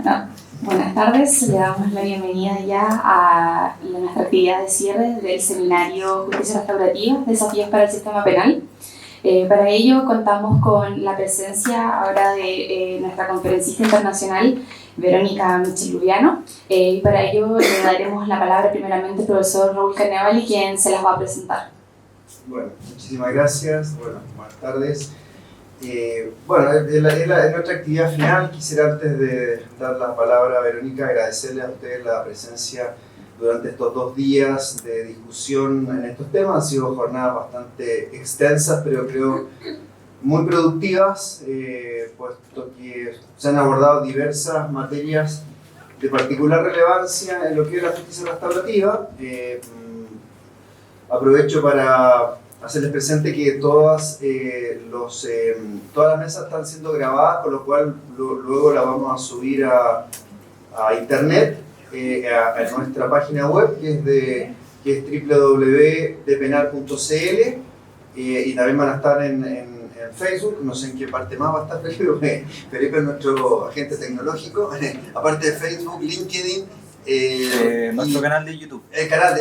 Bueno, buenas tardes, le damos la bienvenida ya a nuestra actividad de cierre del seminario Justicia Restaurativa, Desafíos para el Sistema Penal. Para ello contamos con la presencia ahora de nuestra conferencista internacional, Verónica Michel-Lubiano, y para ello le daremos la palabra primeramente al profesor Raúl Carnevali, quien se las va a presentar. Bueno, muchísimas gracias. Bueno, buenas tardes. Bueno, en nuestra actividad final quisiera, antes de dar la palabra a Verónica, agradecerle a ustedes la presencia durante estos 2 días de discusión en estos temas. Han sido jornadas bastante extensas, pero creo muy productivas, puesto que se han abordado diversas materias de particular relevancia en lo que es la justicia restaurativa. Aprovecho para hacerles presente que todas las mesas están siendo grabadas, con lo cual luego las vamos a subir a internet, a nuestra página web, que es www.depenal.cl, y también van a estar en Facebook. No sé en qué parte más va a estar Felipe. Felipe es nuestro agente tecnológico. Aparte de Facebook, LinkedIn, nuestro canal de YouTube.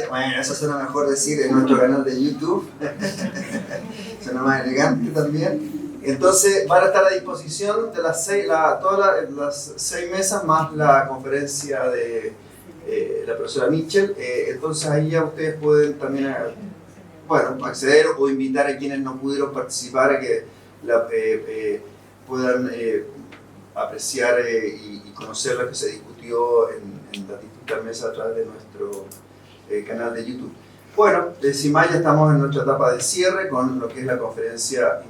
Bueno, eso suena mejor decir, en nuestro canal de YouTube. Suena más elegante también. Entonces van a estar a disposición de todas las 6 mesas más la conferencia de la profesora Mitchell. Entonces ahí ya ustedes pueden también acceder o invitar a quienes no pudieron participar a que puedan apreciar y conocer lo que se discutió en las distintas mesas a través de nuestro canal de YouTube. Bueno, sin más, ya estamos en nuestra etapa de cierre con lo que es la conferencia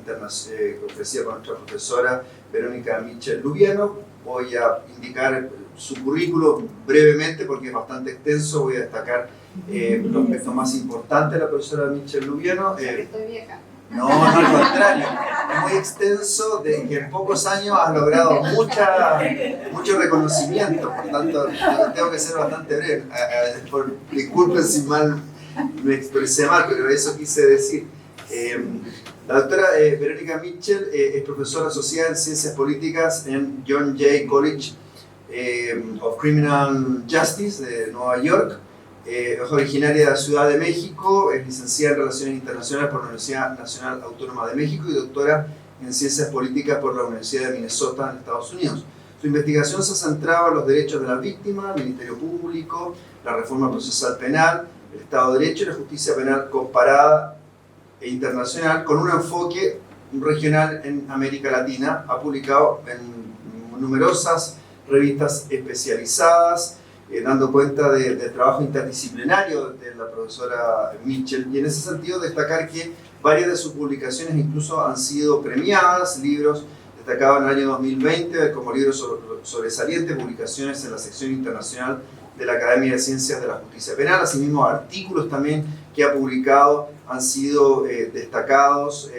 ofrecida por nuestra profesora Verónica Michel-Lubiano. Voy a indicar su currículo brevemente porque es bastante extenso. Voy a destacar los aspectos más importantes de la profesora Michel-Lubiano. Estoy vieja. No, al contrario, es muy extenso, de que en pocos años has logrado mucho reconocimiento, por tanto tengo que ser bastante breve. Disculpen si me expresé mal, pero eso quise decir. La doctora Verónica Mitchell es profesora asociada en Ciencias Políticas en John Jay College of Criminal Justice de Nueva York. Es originaria de la Ciudad de México, es licenciada en Relaciones Internacionales por la Universidad Nacional Autónoma de México y doctora en Ciencias Políticas por la Universidad de Minnesota en Estados Unidos. Su investigación se ha centrado en los derechos de las víctimas, el Ministerio Público, la reforma procesal penal, el Estado de Derecho y la justicia penal comparada e internacional, con un enfoque regional en América Latina. Ha publicado en numerosas revistas especializadas, dando cuenta del trabajo interdisciplinario de la profesora Mitchell, y en ese sentido destacar que varias de sus publicaciones incluso han sido premiadas, libros destacados en el año 2020 como libros sobresalientes, publicaciones en la sección internacional de la Academia de Ciencias de la Justicia Penal. Asimismo, artículos también que ha publicado han sido destacados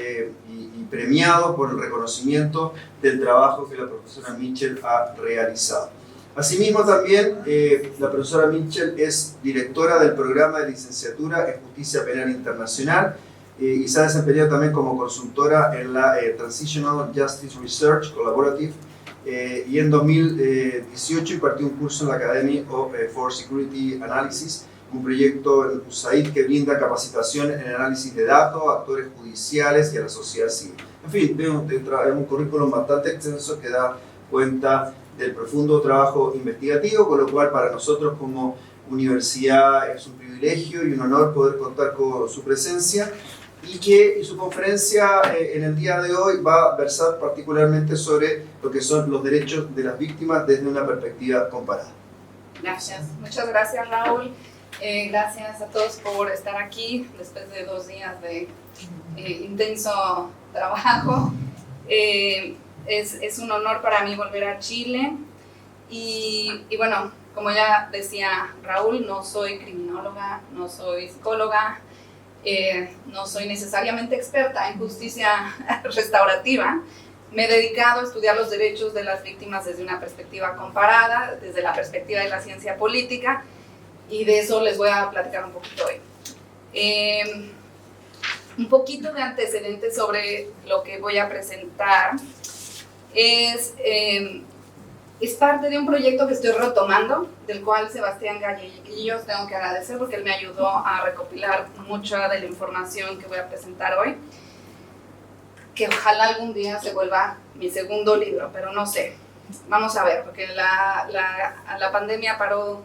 y premiados por el reconocimiento del trabajo que la profesora Mitchell ha realizado. Asimismo, también la profesora Mitchell es directora del programa de licenciatura en Justicia Penal Internacional y se ha desempeñado también como consultora en la Transitional Justice Research Collaborative, y en 2018 impartió un curso en la Academy for Security Analysis, un proyecto en USAID que brinda capacitación en análisis de datos a actores judiciales y a la sociedad civil. En fin, es un currículum bastante extenso que da cuenta del profundo trabajo investigativo, con lo cual para nosotros como universidad es un privilegio y un honor poder contar con su presencia, y su conferencia en el día de hoy va a versar particularmente sobre lo que son los derechos de las víctimas desde una perspectiva comparada. Gracias, muchas gracias Raúl. Gracias a todos por estar aquí después de 2 días de intenso trabajo. Es un honor para mí volver a Chile y bueno, como ya decía Raúl, no soy criminóloga, no soy psicóloga, no soy necesariamente experta en justicia restaurativa. Me he dedicado a estudiar los derechos de las víctimas desde una perspectiva comparada, desde la perspectiva de la ciencia política, y de eso les voy a platicar un poquito hoy. Un poquito de antecedentes sobre lo que voy a presentar es es parte de un proyecto que estoy retomando, del cual Sebastián Gallegillos tengo que agradecer porque él me ayudó a recopilar mucha de la información que voy a presentar hoy, que ojalá algún día se vuelva mi segundo libro, pero no sé. Vamos a ver, porque la pandemia paró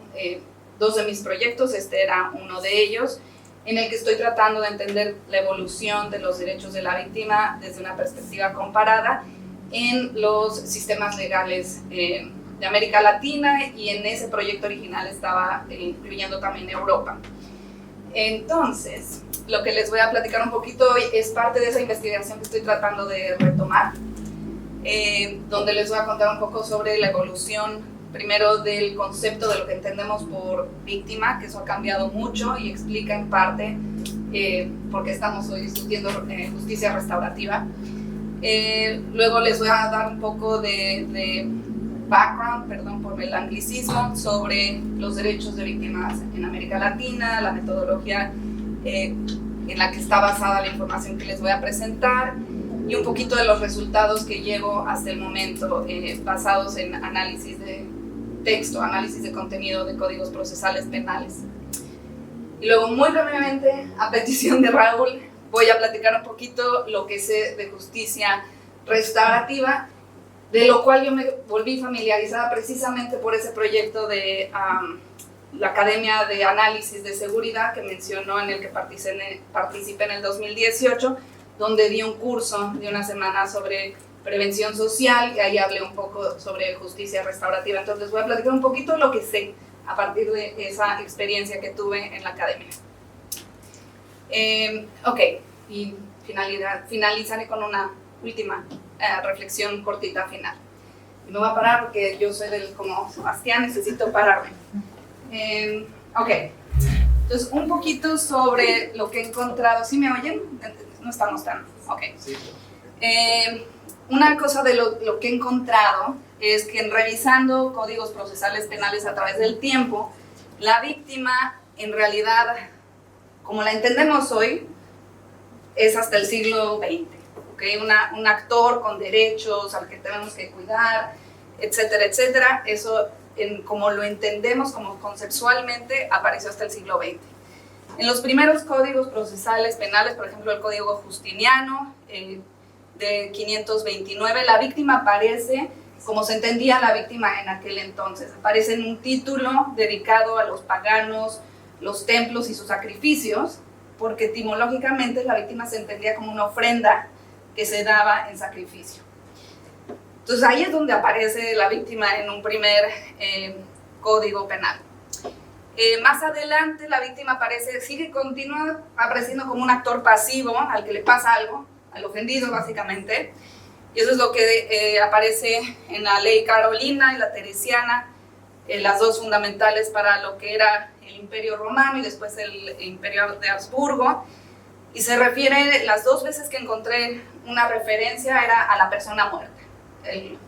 2 de mis proyectos, este era uno de ellos, en el que estoy tratando de entender la evolución de los derechos de la víctima desde una perspectiva comparada en los sistemas legales de América Latina, y en ese proyecto original estaba incluyendo también Europa. Entonces, lo que les voy a platicar un poquito hoy es parte de esa investigación que estoy tratando de retomar, donde les voy a contar un poco sobre la evolución primero del concepto de lo que entendemos por víctima, que eso ha cambiado mucho y explica en parte por qué estamos hoy discutiendo justicia restaurativa. Luego les voy a dar un poco de background, perdón por el anglicismo, sobre los derechos de víctimas en América Latina, la metodología en la que está basada la información que les voy a presentar, y un poquito de los resultados que llevo hasta el momento, basados en análisis de texto, análisis de contenido de códigos procesales penales. Y luego, muy brevemente, a petición de Raúl, voy a platicar un poquito lo que sé de justicia restaurativa, de lo cual yo me volví familiarizada precisamente por ese proyecto de la Academia de Análisis de Seguridad que mencionó, en el que participé en el 2018, donde di un curso de una semana sobre prevención social, y ahí hablé un poco sobre justicia restaurativa. Entonces voy a platicar un poquito lo que sé a partir de esa experiencia que tuve en la academia. Ok, y finalizaré con una última reflexión cortita final. Y me voy a parar porque yo soy como Sebastián, necesito pararme. Ok, entonces un poquito sobre lo que he encontrado. ¿Sí me oyen? No estamos tan... Ok. Una cosa de lo que he encontrado es que, en revisando códigos procesales penales a través del tiempo, la víctima en realidad, como la entendemos hoy, es hasta el siglo XX, ¿okay? Un actor con derechos al que tenemos que cuidar, etcétera, etcétera. Eso, como lo entendemos, como conceptualmente, apareció hasta el siglo XX. En los primeros códigos procesales penales, por ejemplo el Código Justiniano de 529, la víctima aparece como se entendía la víctima en aquel entonces. Aparece en un título dedicado a los paganos, los templos y sus sacrificios, porque etimológicamente la víctima se entendía como una ofrenda que se daba en sacrificio. Entonces ahí es donde aparece la víctima en un primer código penal. Más adelante la víctima continúa apareciendo como un actor pasivo al que le pasa algo, al ofendido básicamente, y eso es lo que aparece en la ley carolina y la teresiana, las dos fundamentales para lo que era el Imperio Romano y después el Imperio de Habsburgo, y se refiere, las 2 veces que encontré una referencia era a la persona muerta, el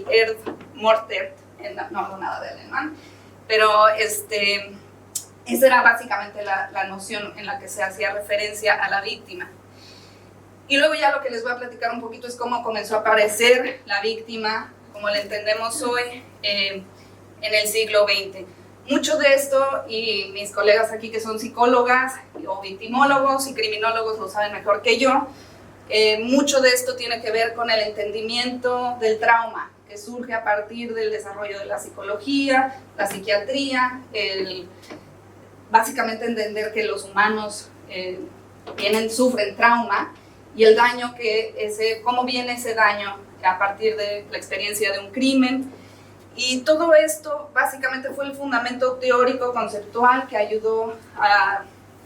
Erdmorter, no hablo nada de alemán, pero esa era básicamente la noción en la que se hacía referencia a la víctima. Y luego ya lo que les voy a platicar un poquito es cómo comenzó a aparecer la víctima, como la entendemos hoy, en el siglo XX. Mucho de esto, y mis colegas aquí que son psicólogas o victimólogos y criminólogos lo saben mejor que yo, mucho de esto tiene que ver con el entendimiento del trauma, que surge a partir del desarrollo de la psicología, la psiquiatría, básicamente entender que los humanos sufren trauma, y el daño cómo viene ese daño a partir de la experiencia de un crimen. Y todo esto básicamente fue el fundamento teórico conceptual que ayudó a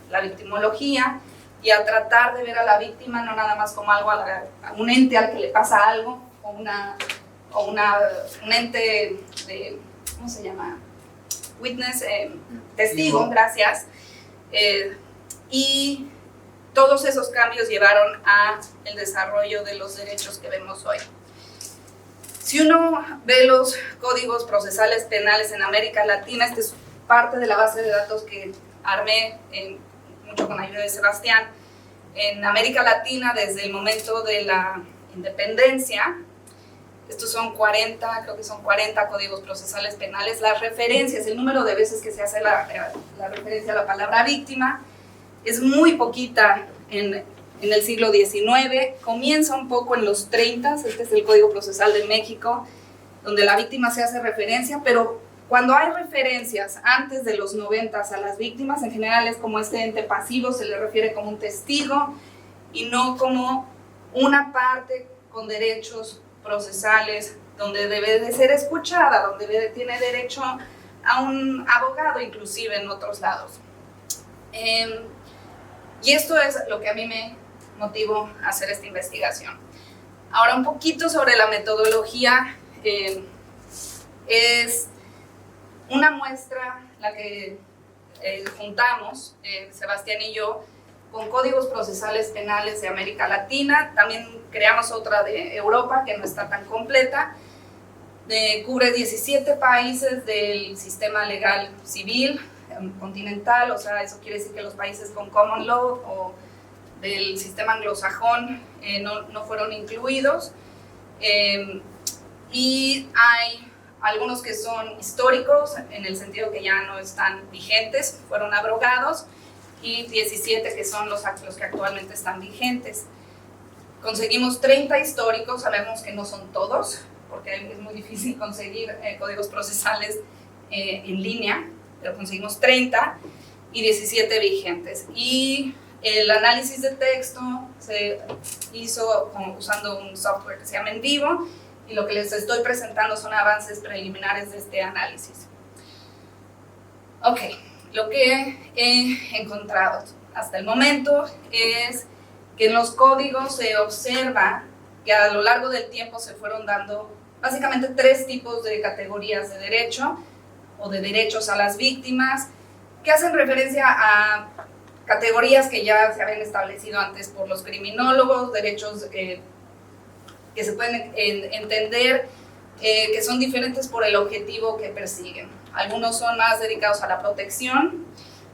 la victimología y a tratar de ver a la víctima no nada más como algo, a un ente al que le pasa algo, o un ente de, ¿cómo se llama? Witness, testigo, gracias. Y todos esos cambios llevaron al desarrollo de los derechos que vemos hoy. Si uno ve los códigos procesales penales en América Latina, esta es parte de la base de datos que armé mucho con ayuda de Sebastián. En América Latina, desde el momento de la independencia, Estos son 40, creo que son 40 códigos procesales penales. Las referencias, el número de veces que se hace la referencia a la palabra víctima es muy poquita en el siglo XIX, comienza un poco en los 30, este es el Código Procesal de México, donde la víctima se hace referencia, pero cuando hay referencias antes de los 90 a las víctimas, en general es como este ente pasivo, se le refiere como un testigo y no como una parte con derechos procesales, donde debe de ser escuchada, donde tiene derecho a un abogado, inclusive en otros lados. Y esto es lo que a mí me motivó a hacer esta investigación. Ahora, un poquito sobre la metodología. Es una muestra la que juntamos, Sebastián y yo, con códigos procesales penales de América Latina. También creamos otra de Europa, que no está tan completa. Cubre 17 países del sistema legal civil continental, o sea, eso quiere decir que los países con common law o del sistema anglosajón no fueron incluidos. Y hay algunos que son históricos, en el sentido que ya no están vigentes, fueron abrogados, y 17 que son los que actualmente están vigentes. Conseguimos 30 históricos, sabemos que no son todos, porque es muy difícil conseguir códigos procesales en línea, pero conseguimos 30 y 17 vigentes. Y el análisis de texto se hizo usando un software que se llama En Vivo, y lo que les estoy presentando son avances preliminares de este análisis. Ok, lo que he encontrado hasta el momento es que en los códigos se observa que a lo largo del tiempo se fueron dando básicamente 3 tipos de categorías de derecho o de derechos a las víctimas, que hacen referencia a categorías que ya se habían establecido antes por los criminólogos, derechos que se pueden entender que son diferentes por el objetivo que persiguen. Algunos son más dedicados a la protección,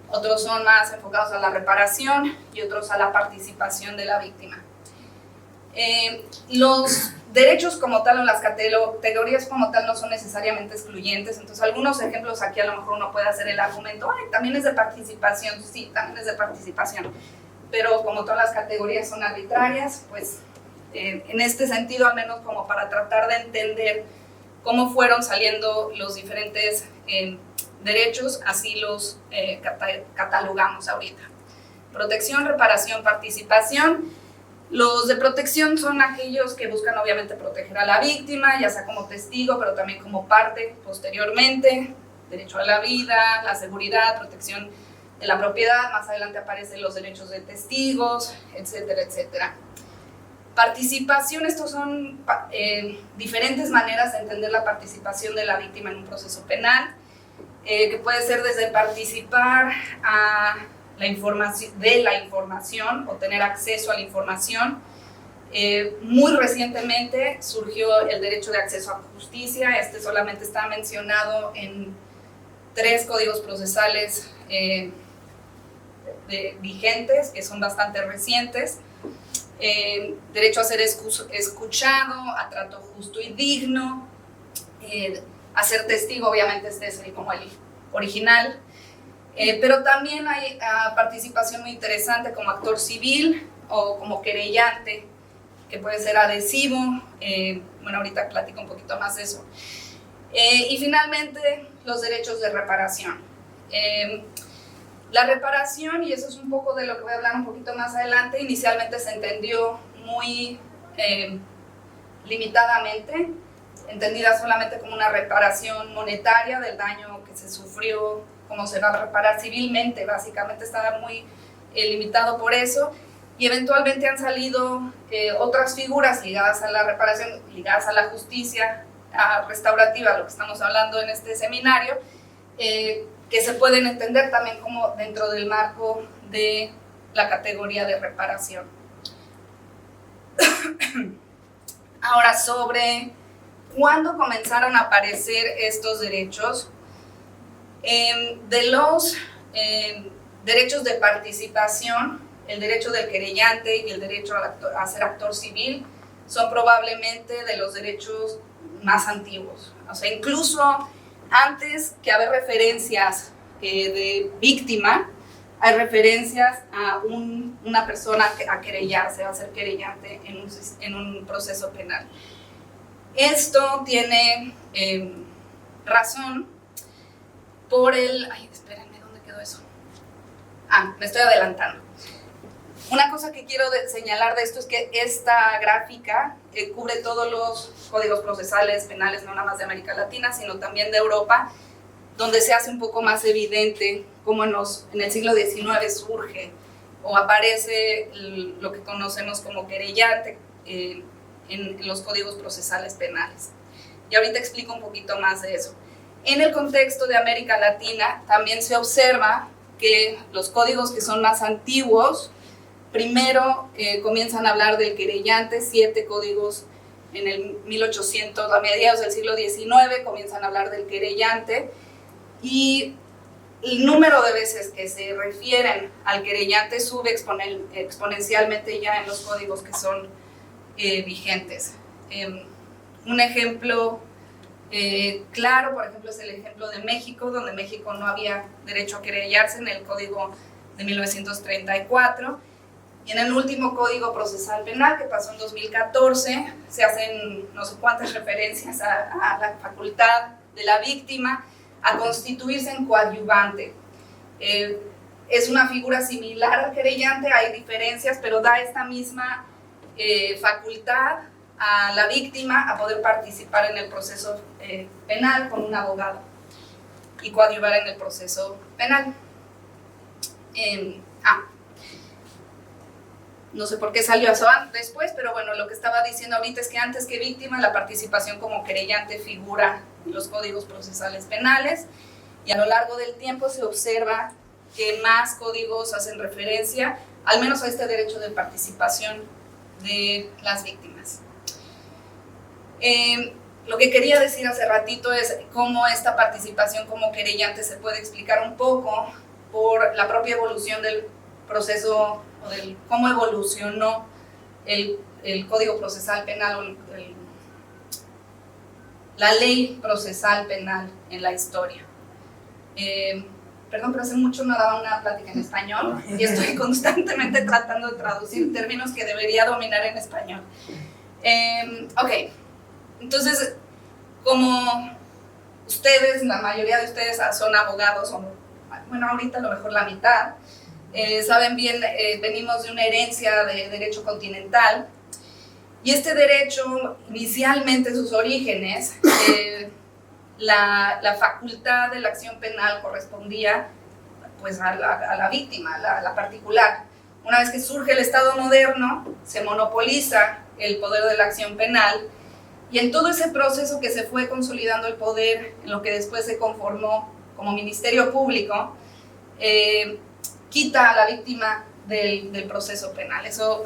otros son más enfocados a la reparación y otros a la participación de la víctima. Los derechos como tal o las categorías como tal no son necesariamente excluyentes, entonces algunos ejemplos aquí a lo mejor uno puede hacer el argumento, ay, también es de participación, sí, también es de participación, pero como todas las categorías son arbitrarias, pues en este sentido, al menos como para tratar de entender cómo fueron saliendo los diferentes derechos, así los catalogamos ahorita. Protección, reparación, participación. Los de protección son aquellos que buscan obviamente proteger a la víctima, ya sea como testigo, pero también como parte posteriormente. Derecho a la vida, la seguridad, protección de la propiedad, más adelante aparecen los derechos de testigos, etcétera, etcétera. Participación, estos son diferentes maneras de entender la participación de la víctima en un proceso penal, que puede ser desde participar a la información o tener acceso a la información. Muy recientemente surgió el derecho de acceso a justicia, este solamente está mencionado en 3 códigos procesales vigentes, que son bastante recientes. Derecho a ser escuchado, a trato justo y digno, a ser testigo, obviamente este es como el original, pero también hay participación muy interesante como actor civil o como querellante, que puede ser adhesivo, bueno, ahorita platico un poquito más de eso. Y finalmente los derechos de reparación. La reparación, y eso es un poco de lo que voy a hablar un poquito más adelante, inicialmente se entendió muy limitadamente, entendida solamente como una reparación monetaria del daño que se sufrió, como se va a reparar civilmente, básicamente estaba muy limitado por eso, y eventualmente han salido otras figuras ligadas a la reparación, ligadas a la justicia restaurativa, lo que estamos hablando en este seminario, que se pueden entender también como dentro del marco de la categoría de reparación. Ahora, sobre cuándo comenzaron a aparecer estos derechos, de los derechos de participación, el derecho del querellante y el derecho a ser actor civil son probablemente de los derechos más antiguos. O sea, incluso antes que haber referencias de víctima, hay referencias a una persona a querellarse, a ser querellante en un proceso penal. Esto tiene razón por el... Ay, espérenme, ¿dónde quedó eso? Me estoy adelantando. Una cosa que quiero señalar de esto es que esta gráfica cubre todos los códigos procesales penales, no nada más de América Latina, sino también de Europa, donde se hace un poco más evidente cómo en el siglo XIX surge o aparece lo que conocemos como querellante en los códigos procesales penales. Y ahorita explico un poquito más de eso. En el contexto de América Latina también se observa que los códigos que son más antiguos, primero comienzan a hablar del querellante, 7 códigos en el 1800, a mediados del siglo XIX, comienzan a hablar del querellante, y el número de veces que se refieren al querellante sube exponencialmente ya en los códigos que son vigentes. Un ejemplo claro, por ejemplo, es el ejemplo de México, donde México no había derecho a querellarse en el código de 1934, y en el último código procesal penal que pasó en 2014 se hacen no sé cuántas referencias a la facultad de la víctima a constituirse en coadyuvante. Es una figura similar al querellante, hay diferencias, pero da esta misma facultad a la víctima a poder participar en el proceso penal con un abogado y coadyuvar en el proceso penal. No sé por qué salió eso después, pero bueno, lo que estaba diciendo ahorita es que antes que víctima, la participación como querellante figura en los códigos procesales penales, y a lo largo del tiempo se observa que más códigos hacen referencia, al menos a este derecho de participación de las víctimas. Lo que quería decir hace ratito es cómo esta participación como querellante se puede explicar un poco por la propia evolución del proceso, o del cómo evolucionó el Código Procesal Penal, o la ley procesal penal en la historia. Perdón, pero hace mucho no daba una plática en español y estoy constantemente tratando de traducir términos que debería dominar en español. Ok, entonces, como ustedes, la mayoría de ustedes son abogados, o bueno, ahorita a lo mejor la mitad, saben bien, venimos de una herencia de derecho continental, y este derecho, inicialmente sus orígenes, la facultad de la acción penal correspondía pues a la víctima, a la particular. Una vez que surge el Estado moderno, se monopoliza el poder de la acción penal, y en todo ese proceso que se fue consolidando el poder, en lo que después se conformó como Ministerio Público, quita a la víctima del proceso penal. Eso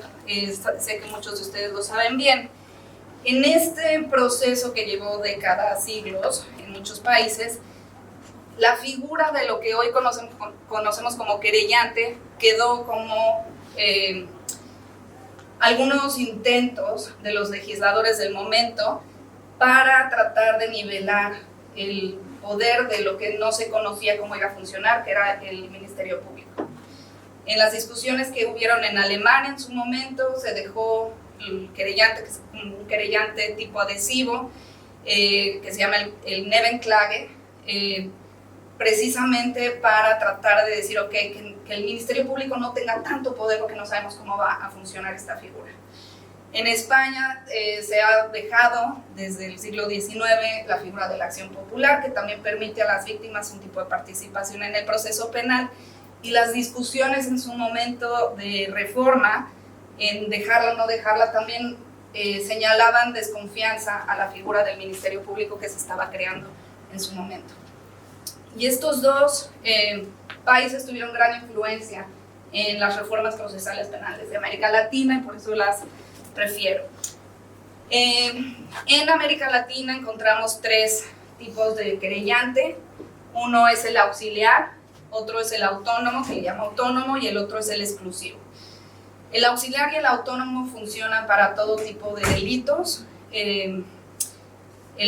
sé que muchos de ustedes lo saben bien. En este proceso que llevó décadas, siglos, en muchos países, la figura de lo que hoy conocemos como querellante quedó como algunos intentos de los legisladores del momento para tratar de nivelar el poder de lo que no se conocía cómo iba a funcionar, que era el Ministerio Público. En las discusiones que hubieron en Alemania en su momento, se dejó el querellante, que es un querellante tipo adhesivo, que se llama el Nebenklage, precisamente para tratar de decir, ok, que el Ministerio Público no tenga tanto poder porque no sabemos cómo va a funcionar esta figura. En España se ha dejado desde el siglo XIX la figura de la acción popular, que también permite a las víctimas un tipo de participación en el proceso penal, y las discusiones en su momento de reforma, en dejarla o no dejarla, también señalaban desconfianza a la figura del Ministerio Público que se estaba creando en su momento. Y estos dos países tuvieron gran influencia en las reformas procesales penales de América Latina, y por eso las prefiero. En América Latina encontramos 3 tipos de querellante. Uno es el auxiliar, otro es el autónomo, que se llama autónomo, y el otro es el exclusivo. El auxiliar y el autónomo funcionan para todo tipo de delitos. El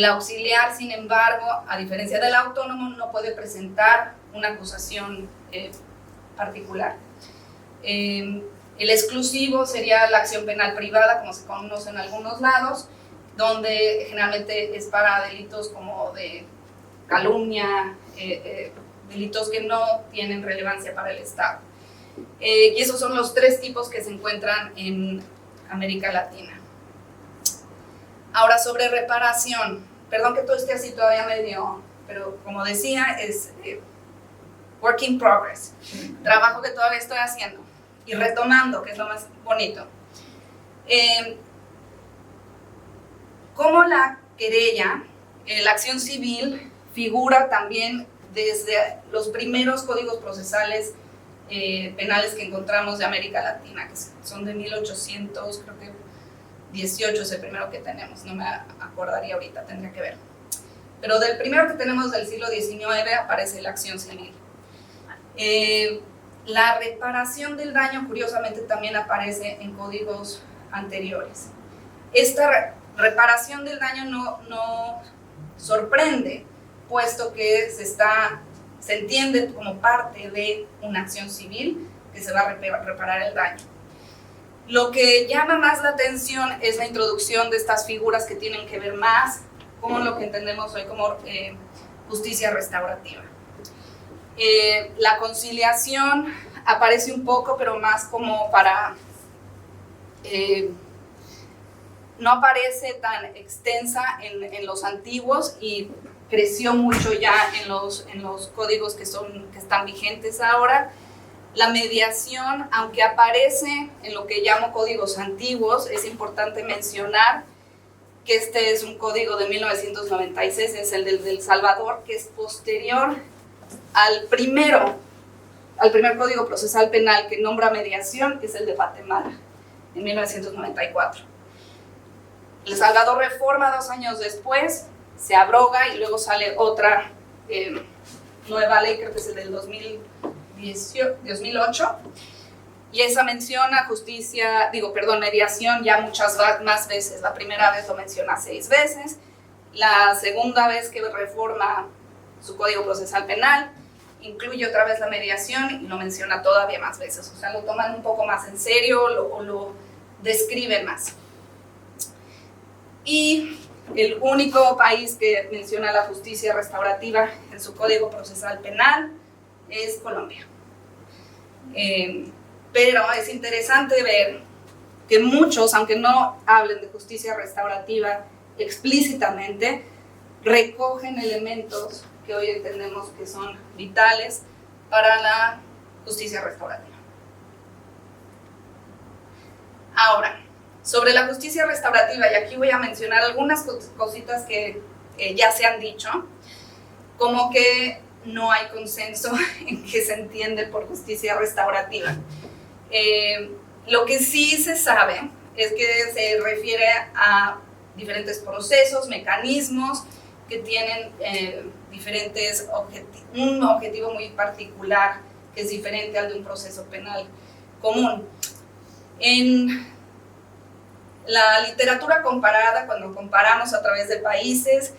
auxiliar, sin embargo, a diferencia del autónomo, no puede presentar una acusación particular. El exclusivo sería la acción penal privada, como se conoce en algunos lados, donde generalmente es para delitos como de calumnia, delitos que no tienen relevancia para el Estado. Y esos son los 3 tipos que se encuentran en América Latina. Ahora, sobre reparación, perdón que todo esté así todavía medio, pero como decía, es work in progress, trabajo que todavía estoy haciendo y retomando, que es lo más bonito. Como la querella, la acción civil figura también desde los primeros códigos procesales penales que encontramos de América Latina, que son de 1800, creo que 18 es el primero que tenemos, no me acordaría ahorita, tendría que ver. Pero del primero que tenemos del siglo XIX aparece la acción civil. La reparación del daño, curiosamente, también aparece en códigos anteriores. Esta reparación del daño no sorprende, puesto que se entiende como parte de una acción civil que se va a reparar el daño. Lo que llama más la atención es la introducción de estas figuras que tienen que ver más con lo que entendemos hoy como justicia restaurativa. La conciliación aparece un poco, pero más como para... no aparece tan extensa en los antiguos y creció mucho ya en los códigos que están vigentes ahora. La mediación, aunque aparece en lo que llamo códigos antiguos, es importante mencionar que este es un código de 1996, es el del Salvador, que es posterior al primer código procesal penal que nombra mediación, que es el de Guatemala, en 1994. El Salvador reforma 2 años después, se abroga y luego sale otra nueva ley, creo que es el del 2008, y esa menciona mediación ya muchas más veces. La primera vez lo menciona 6 veces, la segunda vez que reforma su código procesal penal incluye otra vez la mediación y lo menciona todavía más veces, o sea, lo toman un poco más en serio o lo describen más. Y el único país que menciona la justicia restaurativa en su código procesal penal es Colombia. Pero es interesante ver que muchos, aunque no hablen de justicia restaurativa explícitamente, recogen elementos que hoy entendemos que son vitales para la justicia restaurativa. Ahora, sobre la justicia restaurativa, y aquí voy a mencionar algunas cositas que ya se han dicho, como que no hay consenso en qué se entiende por justicia restaurativa. Lo que sí se sabe es que se refiere a diferentes procesos, mecanismos que tienen un objetivo muy particular que es diferente al de un proceso penal común. En la literatura comparada, cuando comparamos a través de países,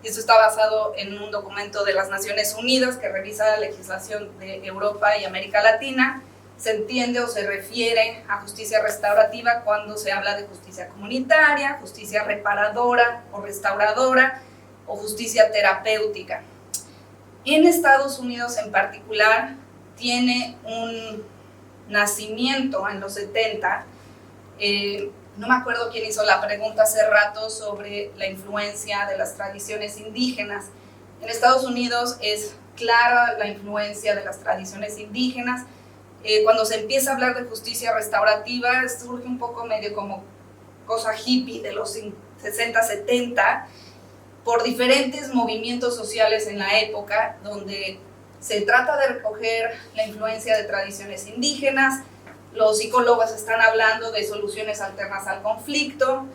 y esto está basado en un documento de las Naciones Unidas que revisa la legislación de Europa y América Latina, se entiende o se refiere a justicia restaurativa cuando se habla de justicia comunitaria, justicia reparadora o restauradora o justicia terapéutica. En Estados Unidos en particular tiene un nacimiento en los 70. No me acuerdo quién hizo la pregunta hace rato sobre la influencia de las tradiciones indígenas. En Estados Unidos es clara la influencia de las tradiciones indígenas. Cuando se empieza a hablar de justicia restaurativa, surge un poco medio como cosa hippie de los 60, 70, por diferentes movimientos sociales en la época, donde se trata de recoger la influencia de tradiciones indígenas. Los psicólogos están hablando de soluciones alternas al conflicto.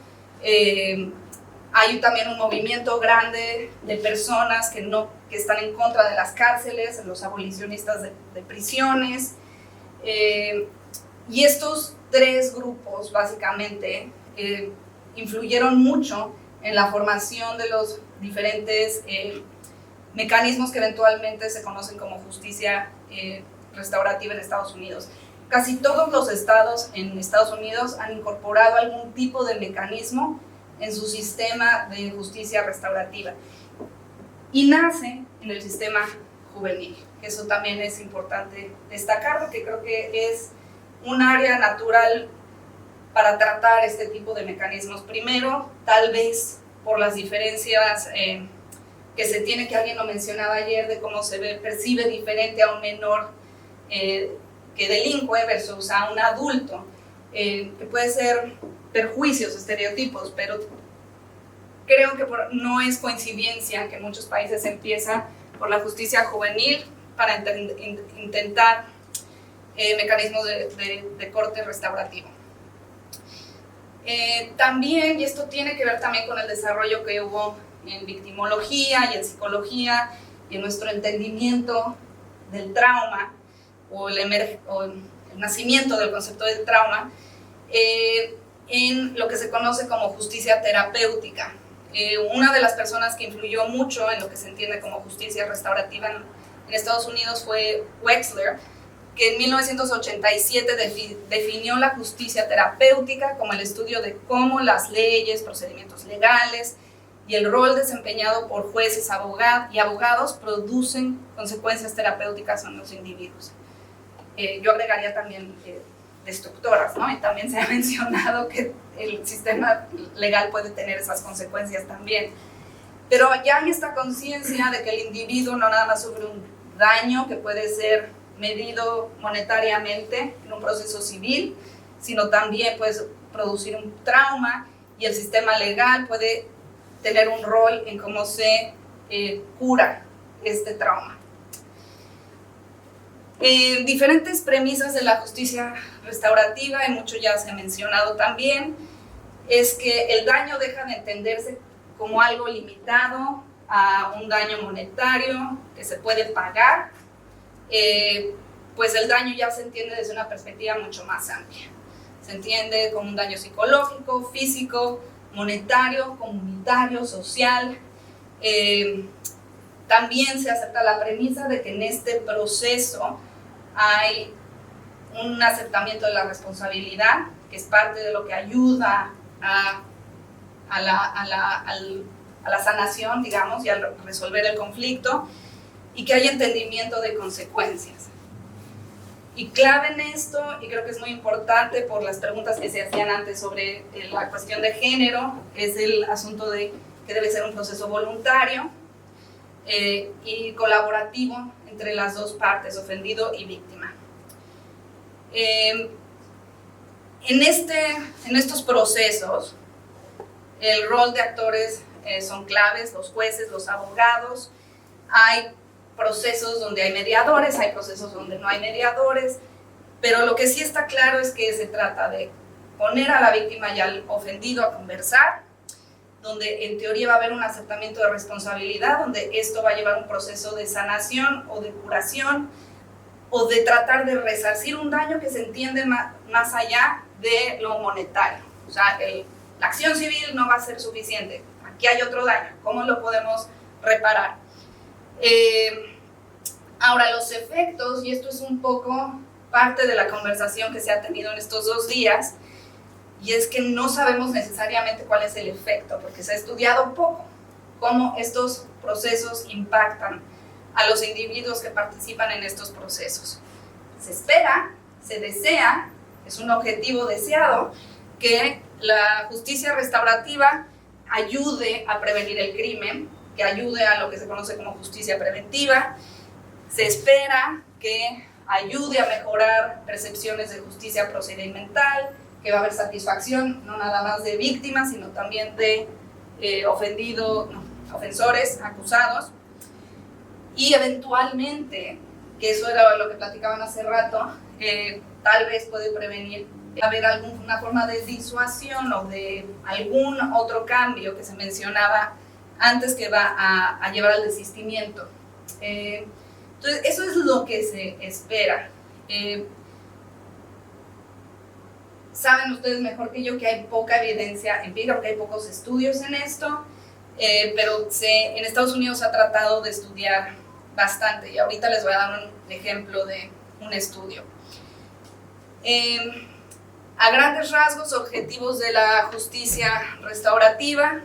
Hay también un movimiento grande de personas que están en contra de las cárceles, los abolicionistas de prisiones. Y estos tres grupos básicamente influyeron mucho en la formación de los diferentes mecanismos que eventualmente se conocen como justicia restaurativa en Estados Unidos. Casi todos los estados en Estados Unidos han incorporado algún tipo de mecanismo en su sistema de justicia restaurativa y nace en el sistema juvenil. Eso también es importante destacar porque creo que es un área natural para tratar este tipo de mecanismos. Primero, tal vez por las diferencias que se tiene, que alguien lo mencionaba ayer, de cómo se percibe diferente a un menor que delinque versus a un adulto, que puede ser perjuicios, estereotipos, pero creo que no es coincidencia que en muchos países empieza por la justicia juvenil para intentar mecanismos de corte restaurativo. También, y esto tiene que ver también con el desarrollo que hubo en victimología y en psicología y en nuestro entendimiento del trauma o el nacimiento del concepto del trauma, en lo que se conoce como justicia terapéutica. Una de las personas que influyó mucho en lo que se entiende como justicia restaurativa en Estados Unidos fue Wexler, que en 1987 definió la justicia terapéutica como el estudio de cómo las leyes, procedimientos legales y el rol desempeñado por jueces y abogados producen consecuencias terapéuticas en los individuos. Yo agregaría también destructoras, ¿no? Y también se ha mencionado que el sistema legal puede tener esas consecuencias también. Pero ya hay esta conciencia de que el individuo no nada más sufre un daño que puede ser medido monetariamente en un proceso civil, sino también puede producir un trauma y el sistema legal puede tener un rol en cómo se cura este trauma. Diferentes premisas de la justicia restaurativa, y mucho ya se ha mencionado también, es que el daño deja de entenderse como algo limitado a un daño monetario que se puede pagar, pues el daño ya se entiende desde una perspectiva mucho más amplia. Se entiende como un daño psicológico, físico, monetario, comunitario, social. También se acepta la premisa de que en este proceso hay un aceptamiento de la responsabilidad, que es parte de lo que ayuda a la sanación, digamos, y a resolver el conflicto, y que hay entendimiento de consecuencias. Y clave en esto, y creo que es muy importante por las preguntas que se hacían antes sobre la cuestión de género, es el asunto de que debe ser un proceso voluntario y colaborativo entre las dos partes, ofendido y víctima. En estos procesos, el rol de actores son claves, los jueces, los abogados. Hay procesos donde hay mediadores, hay procesos donde no hay mediadores, pero lo que sí está claro es que se trata de poner a la víctima y al ofendido a conversar, donde en teoría va a haber un aceptamiento de responsabilidad, donde esto va a llevar un proceso de sanación o de curación, o de tratar de resarcir un daño que se entiende más allá de lo monetario. O sea, la acción civil no va a ser suficiente, aquí hay otro daño, ¿cómo lo podemos reparar? Ahora, los efectos, y esto es un poco parte de la conversación que se ha tenido en estos 2 días, y es que no sabemos necesariamente cuál es el efecto, porque se ha estudiado poco cómo estos procesos impactan a los individuos que participan en estos procesos. Se espera, se desea, es un objetivo deseado, que la justicia restaurativa ayude a prevenir el crimen, que ayude a lo que se conoce como justicia preventiva. Se espera que ayude a mejorar percepciones de justicia procedimental, que va a haber satisfacción no nada más de víctimas, sino también de ofensores, acusados, y eventualmente, que eso era lo que platicaban hace rato, tal vez puede prevenir, haber alguna forma de disuasión o de algún otro cambio que se mencionaba antes, que va a llevar al desistimiento. Entonces, eso es lo que se espera. saben ustedes mejor que yo que hay poca evidencia empírica, porque hay pocos estudios en esto, pero en Estados Unidos se ha tratado de estudiar bastante, y ahorita les voy a dar un ejemplo de un estudio. A grandes rasgos, objetivos de la justicia restaurativa: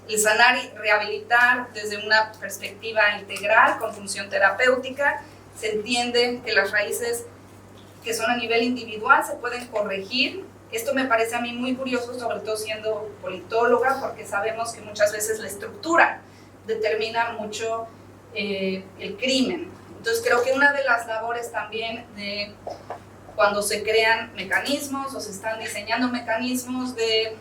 el sanar y rehabilitar desde una perspectiva integral con función terapéutica. Se entiende que las raíces que son a nivel individual se pueden corregir. Esto me parece a mí muy curioso, sobre todo siendo politóloga, porque sabemos que muchas veces la estructura determina mucho el crimen. Entonces creo que una de las labores también de cuando se crean mecanismos o se están diseñando mecanismos de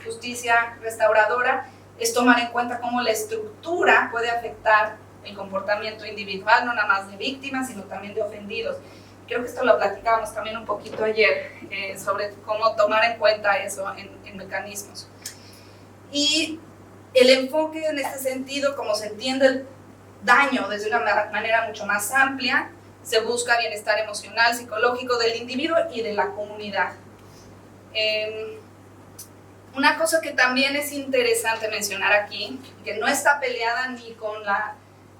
justicia restauradora es tomar en cuenta cómo la estructura puede afectar el comportamiento individual, no nada más de víctimas, sino también de ofendidos. Creo que esto lo platicábamos también un poquito ayer, sobre cómo tomar en cuenta eso en mecanismos. Y el enfoque en este sentido, como se entiende el daño desde una manera mucho más amplia, se busca bienestar emocional, psicológico del individuo y de la comunidad. Una cosa que también es interesante mencionar aquí, que no está peleada ni con la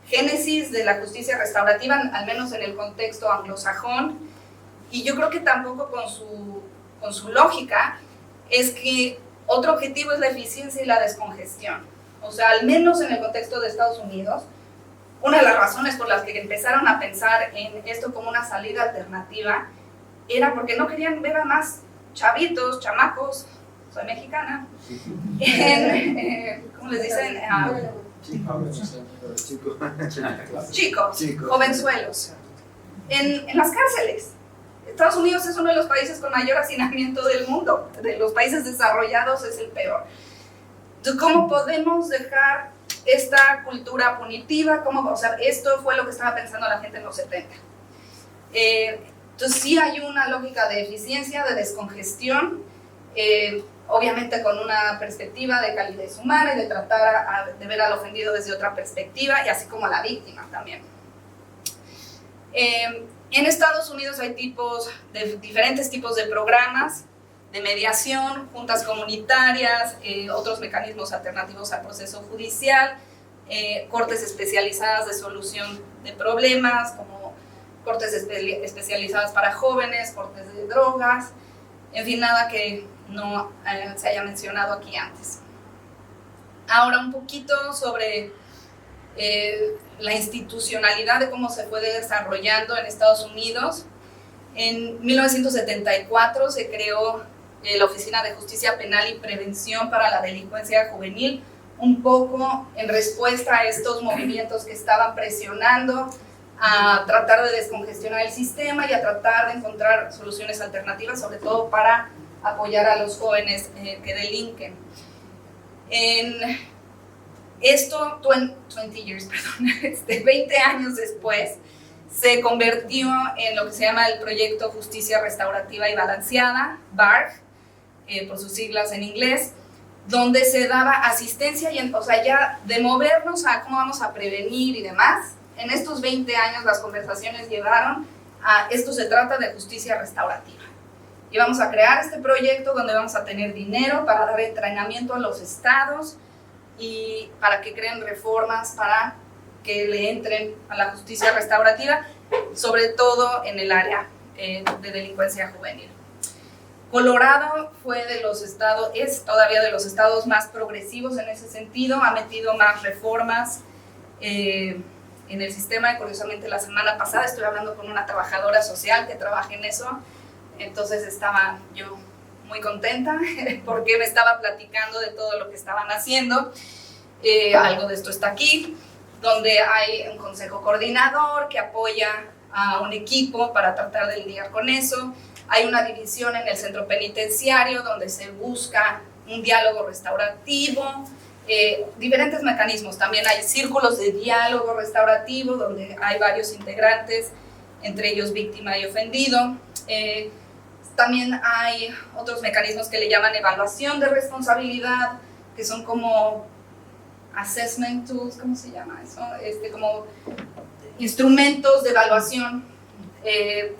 génesis de la justicia restaurativa, al menos en el contexto anglosajón, y yo creo que tampoco con su lógica, es que otro objetivo es la eficiencia y la descongestión. O sea, al menos en el contexto de Estados Unidos, una de las razones por las que empezaron a pensar en esto como una salida alternativa era porque no querían ver a más chavitos, chamacos, soy mexicana, ¿cómo les dicen? Chicos, jovenzuelos, en las cárceles. Estados Unidos es uno de los países con mayor hacinamiento del mundo, de los países desarrollados es el peor. Entonces, ¿cómo podemos dejar esta cultura punitiva? O sea, esto fue lo que estaba pensando la gente en los 70. Entonces sí hay una lógica de eficiencia, de descongestión, obviamente con una perspectiva de calidez humana y de tratar de ver al ofendido desde otra perspectiva, y así como a la víctima también. En Estados Unidos hay diferentes tipos de programas de mediación, juntas comunitarias, otros mecanismos alternativos al proceso judicial, cortes especializadas de solución de problemas, como cortes especializadas para jóvenes, cortes de drogas, en fin, nada que no se haya mencionado aquí antes. Ahora un poquito sobre la institucionalidad de cómo se fue desarrollando en Estados Unidos. En 1974 se creó la Oficina de Justicia Penal y Prevención para la Delincuencia Juvenil, un poco en respuesta a estos movimientos que estaban presionando a tratar de descongestionar el sistema y a tratar de encontrar soluciones alternativas, sobre todo para apoyar a los jóvenes que delinquen. En esto, 20 años después, se convirtió en lo que se llama el Proyecto Justicia Restaurativa y Balanceada, BARG, por sus siglas en inglés, donde se daba asistencia, o sea, ya de movernos a cómo vamos a prevenir y demás. En estos 20 años las conversaciones llevaron a esto se trata de justicia restaurativa. Y vamos a crear este proyecto donde vamos a tener dinero para dar entrenamiento a los estados y para que creen reformas para que le entren a la justicia restaurativa, sobre todo en el área de delincuencia juvenil. Colorado fue es todavía de los estados más progresivos en ese sentido, ha metido más reformas en el sistema, y curiosamente la semana pasada estuve hablando con una trabajadora social que trabaja en eso, entonces estaba yo muy contenta porque me estaba platicando de todo lo que estaban haciendo. Algo de esto está aquí, donde hay un consejo coordinador que apoya a un equipo para tratar de lidiar con eso. Hay una división en el centro penitenciario donde se busca un diálogo restaurativo, diferentes mecanismos. También hay círculos de diálogo restaurativo donde hay varios integrantes, entre ellos víctima y ofendido. También hay otros mecanismos que le llaman evaluación de responsabilidad, que son como assessment tools, ¿cómo se llama eso? Como instrumentos de evaluación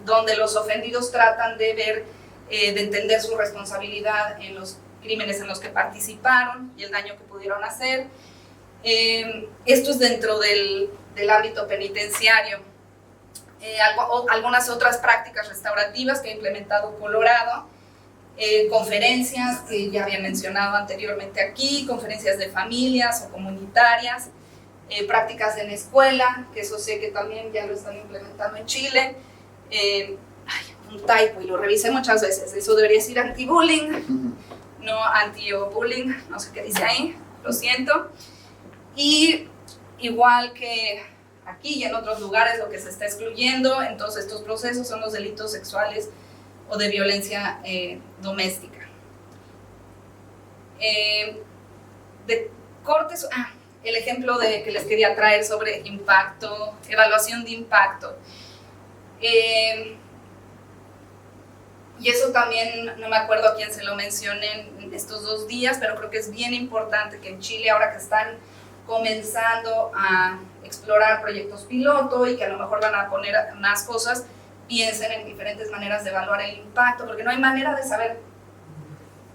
donde los ofendidos tratan de ver de entender su responsabilidad en los crímenes en los que participaron y el daño que pudieron hacer. Esto es dentro del ámbito penitenciario. Algunas otras prácticas restaurativas que ha implementado Colorado, conferencias que ya había mencionado anteriormente aquí, conferencias de familias o comunitarias, prácticas en escuela, que eso sé que también ya lo están implementando en Chile. Un typo y lo revisé muchas veces, eso debería decir anti-bullying, no anti-bullying, no sé qué dice ahí, lo siento. Y igual que aquí y en otros lugares lo que se está excluyendo en todos estos procesos son los delitos sexuales o de violencia doméstica. De cortes, el ejemplo que les quería traer sobre impacto, evaluación de impacto. Y eso también, no me acuerdo a quién se lo mencioné en estos 2 días, pero creo que es bien importante que en Chile, ahora que están comenzando a explorar proyectos piloto y que a lo mejor van a poner más cosas, piensen en diferentes maneras de evaluar el impacto, porque no hay manera de saber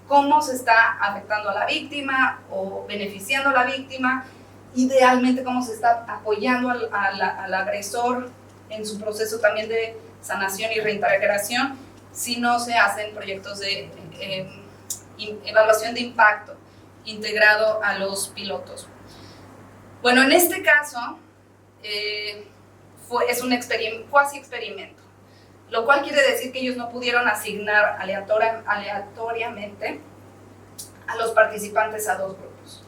cómo se está afectando a la víctima o beneficiando a la víctima, idealmente cómo se está apoyando al agresor en su proceso también de sanación y reintegración, si no se hacen proyectos de evaluación de impacto integrado a los pilotos. Bueno, en este caso es un cuasi experimento, lo cual quiere decir que ellos no pudieron asignar aleatoriamente a los participantes a 2 grupos,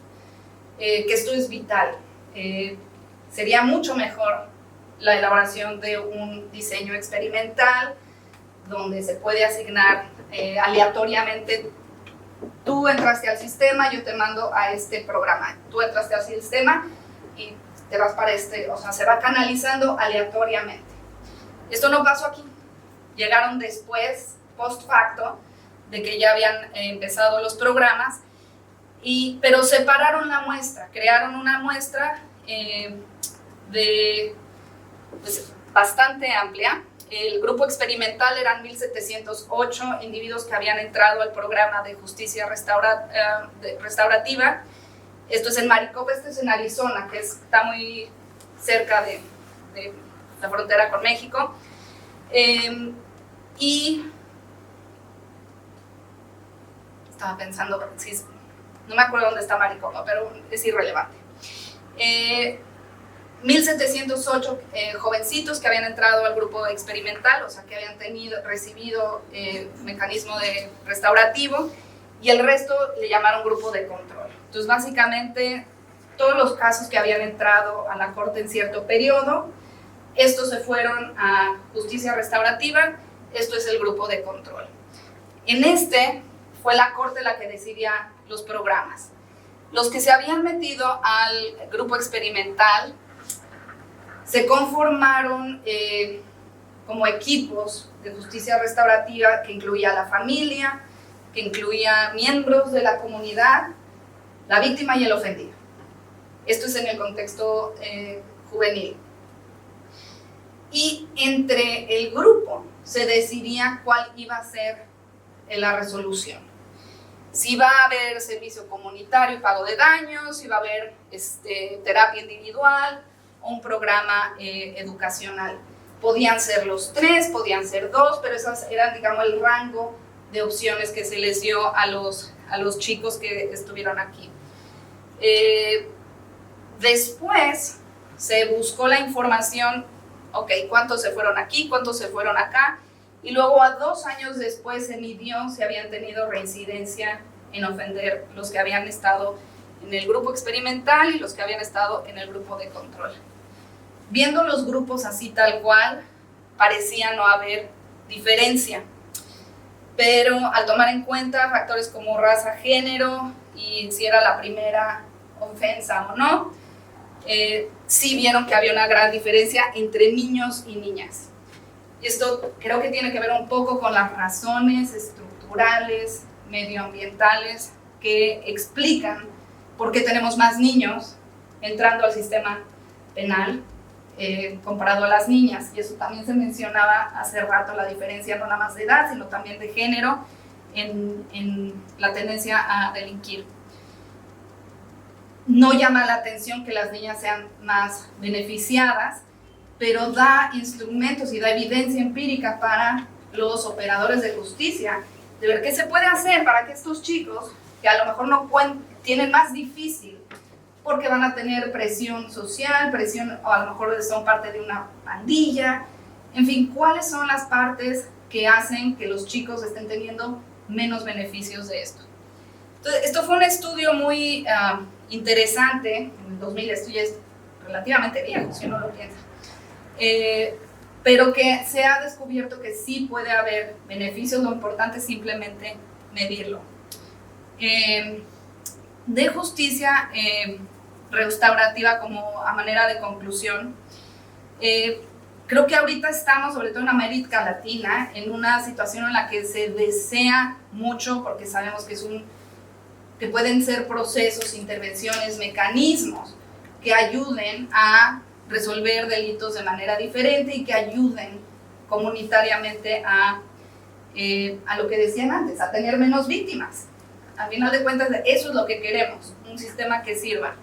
que esto es vital. Sería mucho mejor la elaboración de un diseño experimental donde se puede asignar aleatoriamente. Tú entraste al sistema, yo te mando a este programa. Tú entraste al sistema y te vas para o sea, se va canalizando aleatoriamente. Esto no pasó aquí. Llegaron después, post facto, de que ya habían empezado los programas, pero separaron la muestra, crearon una muestra pues, bastante amplia. El grupo experimental eran 1,708 individuos que habían entrado al programa de justicia restaurativa. Esto es en Maricopa, esto es en Arizona, que está muy cerca de la frontera con México. Y estaba pensando, no me acuerdo dónde está Maricopa, pero es irrelevante. 1,708 jovencitos que habían entrado al grupo experimental, o sea, que habían recibido mecanismo restaurativo, y el resto le llamaron grupo de control. Entonces, básicamente, todos los casos que habían entrado a la corte en cierto periodo, estos se fueron a justicia restaurativa, esto es el grupo de control. Fue la corte la que decidía los programas. Los que se habían metido al grupo experimental se conformaron como equipos de justicia restaurativa que incluía a la familia, que incluía miembros de la comunidad, la víctima y el ofendido. Esto es en el contexto juvenil. Y entre el grupo se decidía cuál iba a ser la resolución. Si va a haber servicio comunitario y pago de daños, si va a haber terapia individual, un programa educacional. Podían ser los 3, podían ser 2, pero esas eran, digamos, el rango de opciones que se les dio a los chicos que estuvieron aquí. Después se buscó la información, ok, ¿cuántos se fueron aquí? ¿Cuántos se fueron acá? Y luego a 2 años después se midió si habían tenido reincidencia en ofender los que habían estado en el grupo experimental y los que habían estado en el grupo de control. Viendo los grupos así tal cual, parecía no haber diferencia, pero al tomar en cuenta factores como raza, género y si era la primera ofensa o no, sí vieron que había una gran diferencia entre niños y niñas. Y esto creo que tiene que ver un poco con las razones estructurales, medioambientales, que explican por qué tenemos más niños entrando al sistema penal comparado a las niñas, y eso también se mencionaba hace rato, la diferencia no nada más de edad, sino también de género en la tendencia a delinquir. No llama la atención que las niñas sean más beneficiadas, pero da instrumentos y da evidencia empírica para los operadores de justicia, de ver qué se puede hacer para que estos chicos, que a lo mejor no tienen más difícil, porque van a tener presión social, presión, o a lo mejor son parte de una pandilla, en fin, cuáles son las partes que hacen que los chicos estén teniendo menos beneficios de esto. Entonces, esto fue un estudio muy interesante, en el 2000, esto ya es relativamente viejo, si uno lo piensa, pero que se ha descubierto que sí puede haber beneficios, lo importante es simplemente medirlo. De justicia restaurativa, como a manera de conclusión, creo que ahorita estamos, sobre todo en América Latina, en una situación en la que se desea mucho, porque sabemos que pueden ser procesos, intervenciones, mecanismos que ayuden a resolver delitos de manera diferente y que ayuden comunitariamente a lo que decían antes, a tener menos víctimas. Al final de cuentas, eso es lo que queremos, un sistema que sirva.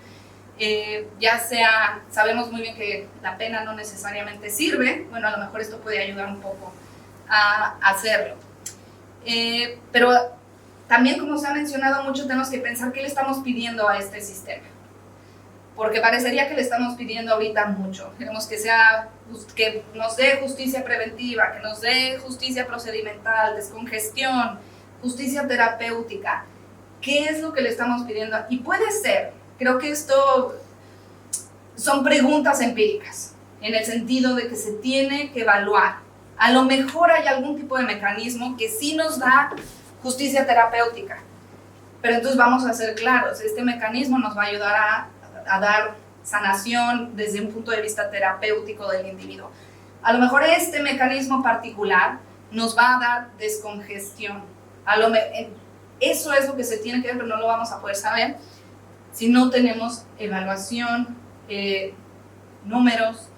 Ya sea, sabemos muy bien que la pena no necesariamente sirve, bueno, a lo mejor esto puede ayudar un poco a hacerlo. Pero también, como se ha mencionado mucho, tenemos que pensar qué le estamos pidiendo a este sistema. Porque parecería que le estamos pidiendo ahorita mucho. Queremos que nos dé justicia preventiva, que nos dé justicia procedimental, descongestión, justicia terapéutica. ¿Qué es lo que le estamos pidiendo? Y puede ser, creo que esto son preguntas empíricas, en el sentido de que se tiene que evaluar. A lo mejor hay algún tipo de mecanismo que sí nos da justicia terapéutica, pero entonces vamos a ser claros, este mecanismo nos va a ayudar a dar sanación desde un punto de vista terapéutico del individuo. A lo mejor este mecanismo particular nos va a dar descongestión. Eso es lo que se tiene que ver, pero no lo vamos a poder saber si no tenemos evaluación, números,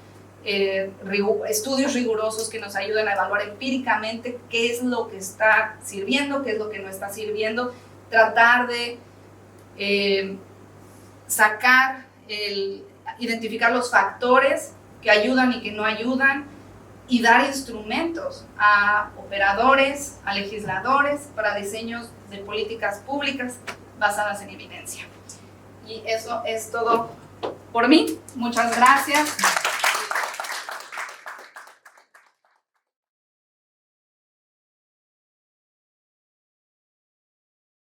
estudios rigurosos que nos ayuden a evaluar empíricamente qué es lo que está sirviendo, qué es lo que no está sirviendo, tratar de identificar los factores que ayudan y que no ayudan y dar instrumentos a operadores, a legisladores para diseños de políticas públicas basadas en evidencia. Y eso es todo por mí. Muchas gracias.